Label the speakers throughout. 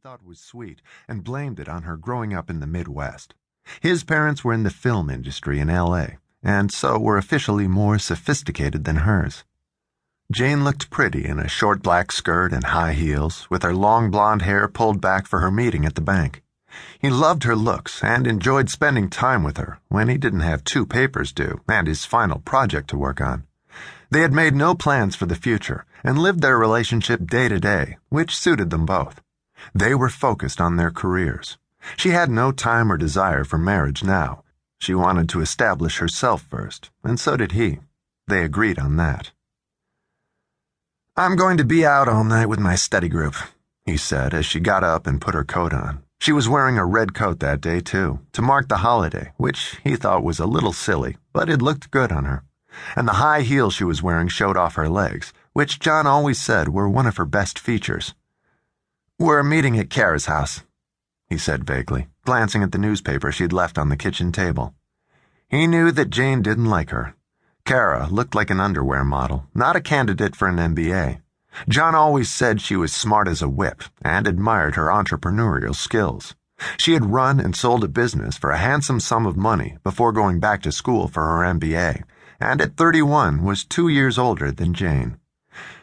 Speaker 1: thought was sweet and blamed it on her growing up in the Midwest. His parents were in the film industry in L.A., and so were officially more sophisticated than hers. Jane looked pretty in a short black skirt and high heels, with her long blonde hair pulled back for her meeting at the bank. He loved her looks and enjoyed spending time with her when he didn't have 2 papers due and his final project to work on. They had made no plans for the future and lived their relationship day to day, which suited them both. They were focused on their careers. She had no time or desire for marriage now. She wanted to establish herself first, and so did he. They agreed on that. "I'm going to be out all night with my study group," he said as she got up and put her coat on. She was wearing a red coat that day, too, to mark the holiday, which he thought was a little silly, but it looked good on her. And the high heels she was wearing showed off her legs, which John always said were one of her best features. "We're meeting at Kara's house," he said vaguely, glancing at the newspaper she'd left on the kitchen table. He knew that Jane didn't like her. Kara looked like an underwear model, not a candidate for an MBA. John always said she was smart as a whip and admired her entrepreneurial skills. She had run and sold a business for a handsome sum of money before going back to school for her MBA, and at 31 was 2 years older than Jane.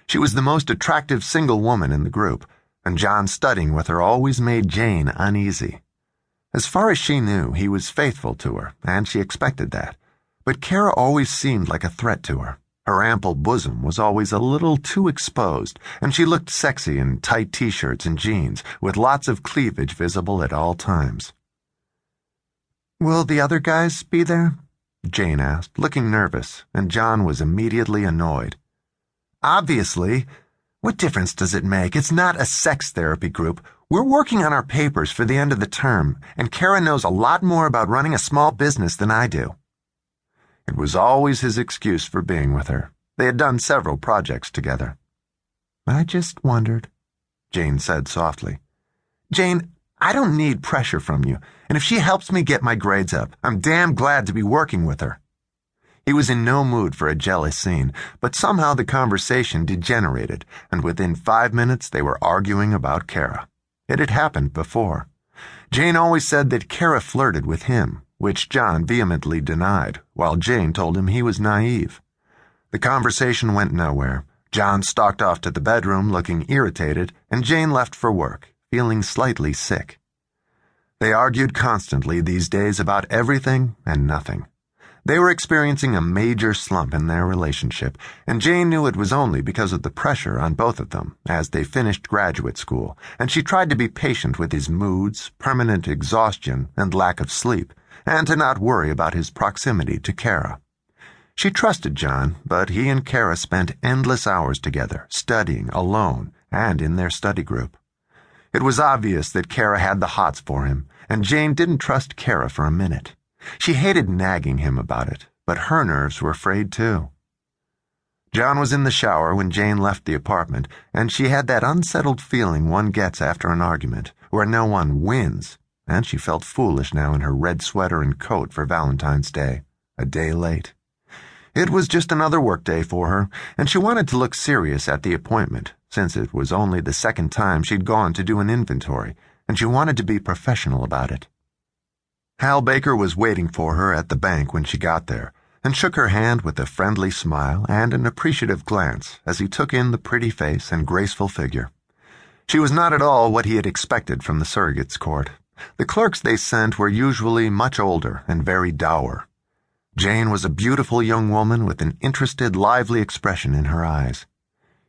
Speaker 1: She was the most attractive single woman in the group, and John studying with her always made Jane uneasy. As far as she knew, he was faithful to her, and she expected that. But Kara always seemed like a threat to her. Her ample bosom was always a little too exposed, and she looked sexy in tight t-shirts and jeans, with lots of cleavage visible at all times. "Will the other guys be there?" Jane asked, looking nervous, and John was immediately annoyed. "Obviously. What difference does it make? It's not a sex therapy group. We're working on our papers for the end of the term, and Kara knows a lot more about running a small business than I do." It was always his excuse for being with her. They had done several projects together. "I just wondered," Jane said softly. "Jane, I don't need pressure from you, and if she helps me get my grades up, I'm damn glad to be working with her." He was in no mood for a jealous scene, but somehow the conversation degenerated, and within 5 minutes they were arguing about Kara. It had happened before. Jane always said that Kara flirted with him, which John vehemently denied, while Jane told him he was naive. The conversation went nowhere. John stalked off to the bedroom looking irritated, and Jane left for work, feeling slightly sick. They argued constantly these days about everything and nothing. They were experiencing a major slump in their relationship, and Jane knew it was only because of the pressure on both of them as they finished graduate school, and she tried to be patient with his moods, permanent exhaustion, and lack of sleep, and to not worry about his proximity to Kara. She trusted John, but he and Kara spent endless hours together, studying alone and in their study group. It was obvious that Kara had the hots for him, and Jane didn't trust Kara for a minute. She hated nagging him about it, but her nerves were frayed too. John was in the shower when Jane left the apartment, and she had that unsettled feeling one gets after an argument, where no one wins, and she felt foolish now in her red sweater and coat for Valentine's Day, a day late. It was just another workday for her, and she wanted to look serious at the appointment, since it was only the second time she'd gone to do an inventory, and she wanted to be professional about it. Hal Baker was waiting for her at the bank when she got there, and shook her hand with a friendly smile and an appreciative glance as he took in the pretty face and graceful figure. She was not at all what he had expected from the surrogate's court. The clerks they sent were usually much older and very dour. Jane was a beautiful young woman with an interested, lively expression in her eyes.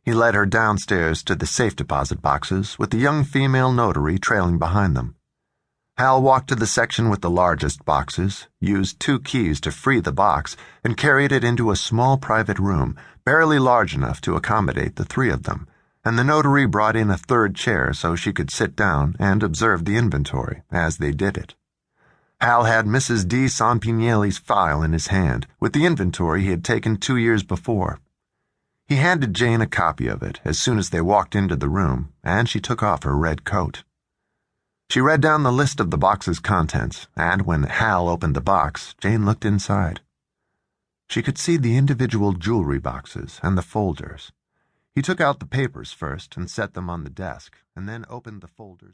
Speaker 1: He led her downstairs to the safe deposit boxes, with the young female notary trailing behind them. Hal walked to the section with the largest boxes, used 2 keys to free the box, and carried it into a small private room, barely large enough to accommodate the 3 of them, and the notary brought in a 3rd chair so she could sit down and observe the inventory as they did it. Hal had Mrs. D. Sanpignelli's file in his hand, with the inventory he had taken 2 years before. He handed Jane a copy of it as soon as they walked into the room, and she took off her red coat. She read down the list of the box's contents, and when Hal opened the box, Jane looked inside. She could see the individual jewelry boxes and the folders. He took out the papers first and set them on the desk, and then opened the folders.